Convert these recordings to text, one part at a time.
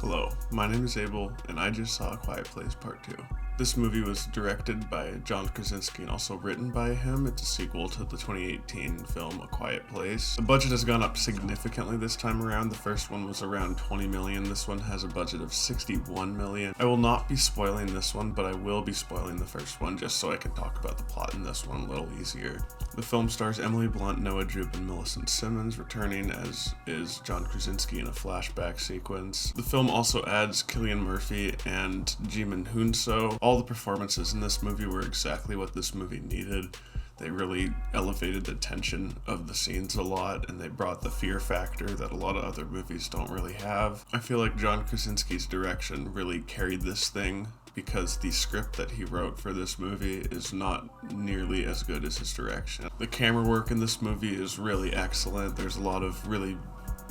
Hello, my name is Abel, and I just saw A Quiet Place Part 2. This movie was directed by John Krasinski and also written by him. It's a sequel to the 2018 film A Quiet Place. The budget has gone up significantly this time around. The first one was around 20 million. This one has a budget of 61 million. I will not be spoiling this one, but I will be spoiling the first one just so I can talk about the plot in this one a little easier. The film stars Emily Blunt, Noah Jupe, and Millicent Simmons, returning as is John Krasinski in a flashback sequence. The film also adds Cillian Murphy and Jimin Hunso. All the performances in this movie were exactly what this movie needed. They really elevated the tension of the scenes a lot, and they brought the fear factor that a lot of other movies don't really have. I feel like John Krasinski's direction really carried this thing because the script that he wrote for this movie is not nearly as good as his direction. The camera work in this movie is really excellent. There's a lot of really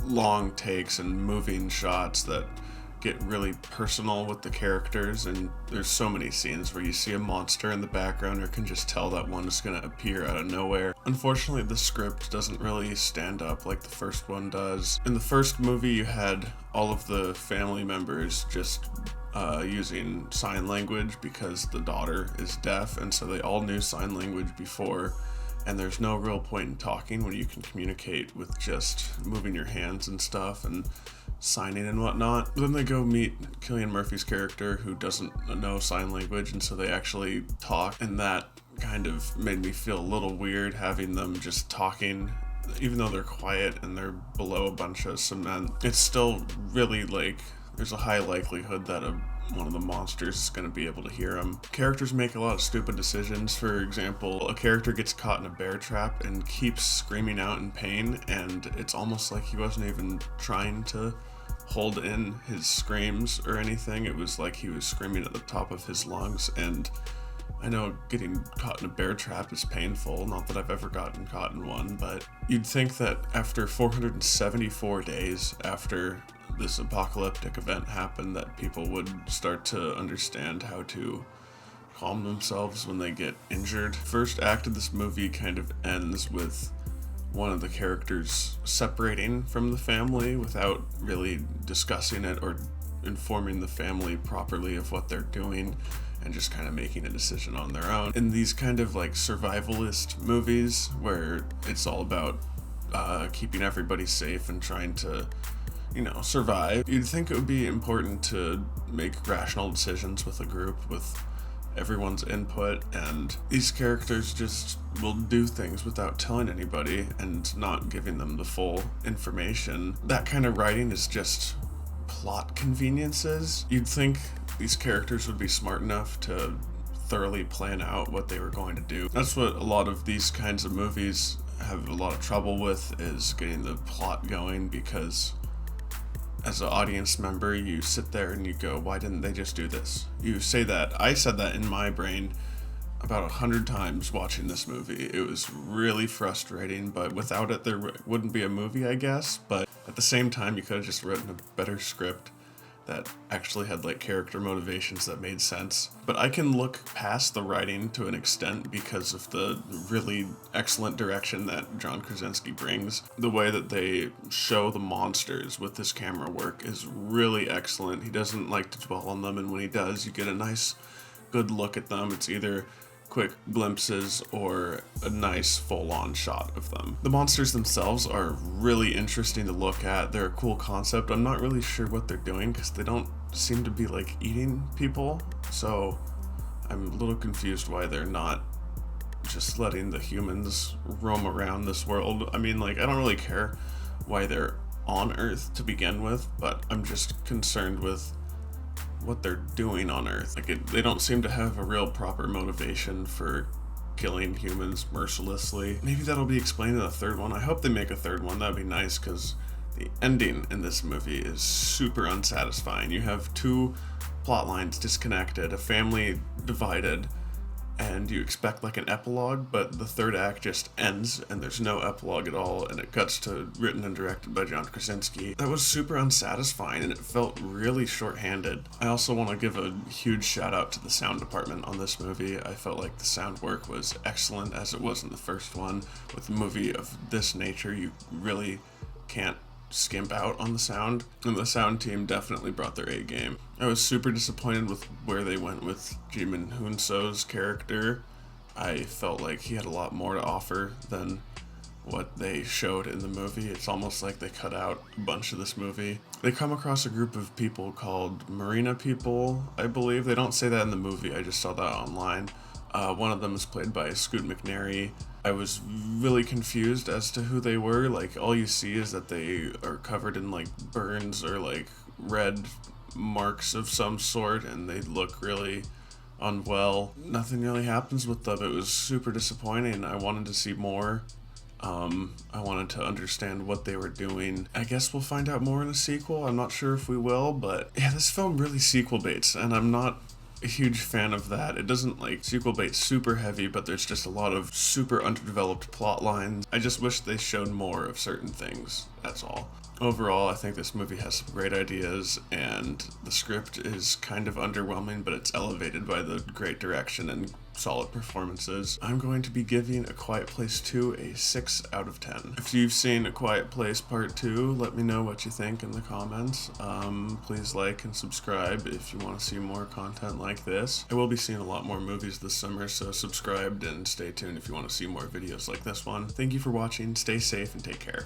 long takes and moving shots that get really personal with the characters, and there's so many scenes where you see a monster in the background or can just tell that one is going to appear out of nowhere. Unfortunately, the script doesn't really stand up like the first one does. In the first movie, you had all of the family members just using sign language because the daughter is deaf, and so they all knew sign language before, and there's no real point in talking when you can communicate with just moving your hands and stuff and signing and whatnot. Then they go meet Cillian Murphy's character, who doesn't know sign language, and so they actually talk, and that kind of made me feel a little weird having them just talking. Even though they're quiet and they're below a bunch of cement, it's still really like there's a high likelihood that one of the monsters is going to be able to hear them. Characters make a lot of stupid decisions. For example, a character gets caught in a bear trap and keeps screaming out in pain, and it's almost like he wasn't even trying to hold in his screams or anything. It was like he was screaming at the top of his lungs, and I know getting caught in a bear trap is painful, not that I've ever gotten caught in one, but you'd think that after 474 days after this apocalyptic event happened that people would start to understand how to calm themselves when they get injured. First act of this movie kind of ends with one of the characters separating from the family without really discussing it or informing the family properly of what they're doing, and just kind of making a decision on their own. In these kind of like survivalist movies where it's all about keeping everybody safe and trying to survive, you'd think it would be important to make rational decisions with a group with everyone's input, and these characters just will do things without telling anybody and not giving them the full information. That kind of writing is just plot conveniences. You'd think these characters would be smart enough to thoroughly plan out what they were going to do. That's what a lot of these kinds of movies have a lot of trouble with, is getting the plot going, because as an audience member, you sit there and you go, why didn't they just do this? You say that. I said that in my brain about 100 times watching this movie. It was really frustrating, but without it, there wouldn't be a movie, I guess. But at the same time, you could have just written a better script that actually had like character motivations that made sense. But I can look past the writing to an extent because of the really excellent direction that John Krasinski brings. The way that they show the monsters with this camera work is really excellent. He doesn't like to dwell on them, and when he does, you get a nice, good look at them. It's either quick glimpses or a nice full-on shot of them. The monsters themselves are really interesting to look at. They're a cool concept. I'm not really sure what they're doing because they don't seem to be like eating people, so I'm a little confused why they're not just letting the humans roam around this world. I mean, like, I don't really care why they're on Earth to begin with, but I'm just concerned with what they're doing on Earth. Like, they don't seem to have a real proper motivation for killing humans mercilessly. Maybe that'll be explained in the third one. I hope they make a third one. That'd be nice, because the ending in this movie is super unsatisfying. You have two plot lines disconnected, a family divided, and you expect like an epilogue, but the third act just ends and there's no epilogue at all, and it cuts to written and directed by John Krasinski. That was super unsatisfying, and it felt really short-handed. I also want to give a huge shout out to the sound department on this movie. I felt like the sound work was excellent, as it was in the first one. With a movie of this nature, you really can't skimp out on the sound, and the sound team definitely brought their A game. I was super disappointed with where they went with Jimin Hunso's character. I felt like he had a lot more to offer than what they showed in the movie. It's almost like they cut out a bunch of this movie. They come across a group of people called Marina people, I believe. They don't say that in the movie, I just saw that online. One of them is played by Scoot McNairy. I was really confused as to who they were. Like, all you see is that they are covered in like burns or like red marks of some sort, and they look really unwell. Nothing really happens with them. It was super disappointing. I wanted to see more. I wanted to understand what they were doing. I guess we'll find out more in the sequel. I'm not sure if we will, but yeah, this film really sequel baits, and I'm not a huge fan of that. It doesn't like sequel bait super heavy, but there's just a lot of super underdeveloped plot lines. I just wish they showed more of certain things, that's all. Overall, I think this movie has some great ideas, and the script is kind of underwhelming, but it's elevated by the great direction and solid performances. I'm going to be giving A Quiet Place 2 a 6 out of 10. If you've seen A Quiet Place Part 2, let me know what you think in the comments. Please like and subscribe if you want to see more content like this. I will be seeing a lot more movies this summer, so subscribe and stay tuned if you want to see more videos like this one. Thank you for watching, stay safe, and take care.